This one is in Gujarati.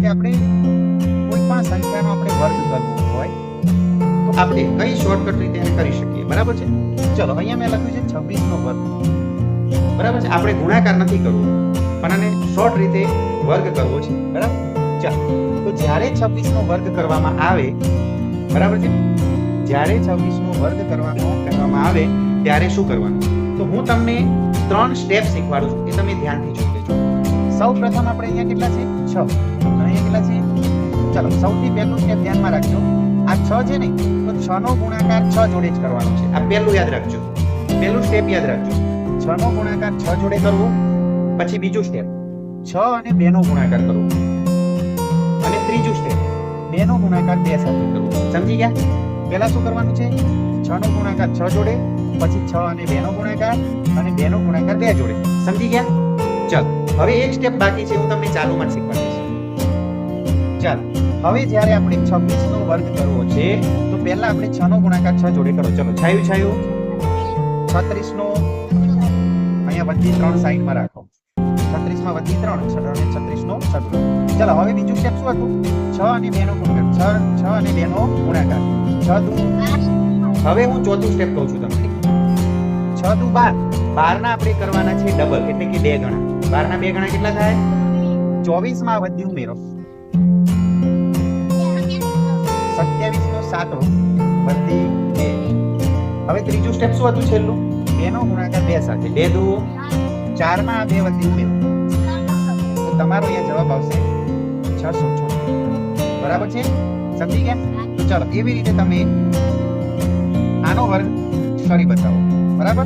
કે આપણે કોઈ પણ સંખ્યાનો આપણે વર્ગ કરવો હોય તો આપણે કઈ શોર્ટકટ રીતે એને કરી શકીએ, બરાબર છે? ચલો અહીંયા મેં લખ્યું છે 26 નો વર્ગ, બરાબર છે? આપણે ગુણાકાર નથી કરવો પણ આને શોર્ટ રીતે વર્ગ કરવો છે, બરાબર? ચાલો, તો જ્યારે 26 નો વર્ગ કરવામાં આવે, બરાબર છે, જ્યારે 26 નો વર્ગ કરવામાં આવે ત્યારે શું કરવાનું? તો હું તમને 3 સ્ટેપ શીખવાડું છું, એ તમે ધ્યાનથી જોઈ લેજો. સૌ પ્રથમ આપણે અહીંયા કેટલા છે 6, અહીંયા કેટલા છે? ચલો, સૌથી પહેલું સ્ટેપ ધ્યાનમાં રાખજો. આ 6 છે ને, તો 6 નો ગુણાકાર 6 જોડે જ કરવાનો છે. આ પહેલું યાદ રાખજો, પહેલું સ્ટેપ યાદ રાખજો. 6 નો ગુણાકાર 6 જોડે કરવો. પછી બીજું સ્ટેપ 6 અને 2 નો ગુણાકાર કરવો. અને ત્રીજું સ્ટેપ 2 નો ગુણાકાર 2 સાથે કરવો. સમજી ગયા? પહેલા શું કરવાનું છે? 6 નો ગુણાકાર 6 જોડે, પછી 6 અને 2 નો ગુણાકાર, અને 2 નો ગુણાકાર 2 જોડે. સમજી ગયા? ચાલો, હવે એક સ્ટેપ બાકી છે, હું તમને ચાલુમાં જ શીખવાડીશ. ચાલો, હવે જ્યારે આપણે 26 નો વર્ગ કરવો છે તો પહેલા આપણે 6 નો ગુણાકાર 6 જોડે કરો. ચલો, છાયું 36 નો અહીંયા વધી 3 સાઈડમાં રાખો. 36 માં વધી 3 અને 36 નો છગડો. ચલો, હવે બીજું સ્ટેપ શું હતું? 6 અને 2 નો ગુણાકાર. 6 અને 2 નો ગુણાકાર 6 દુ. હવે હું ચોથું સ્ટેપ કહું છું તમને. 6 દુ 12. 12 ના આપણે કરવાના છે ડબલ, એટલે કે 2 ગણા. 12 ના 2 ગણા કેટલા થાય? 24 માં વધી ઉમેરો. 27 નો 7 વધી 2. હવે ત્રીજું સ્ટેપ શું હતું છેલ્લું? 2 નો ગુણાકાર 2 સાથે. 2 દુ 4 માં 2 વધી ઉમેરો. તો તમારો અહીંયા જવાબ આવશે 676. બરાબર છે? સમજી ગયા? તો ચાલો, એવી રીતે તમે આનો વર્ગ કરી બતાવો. બરાબર?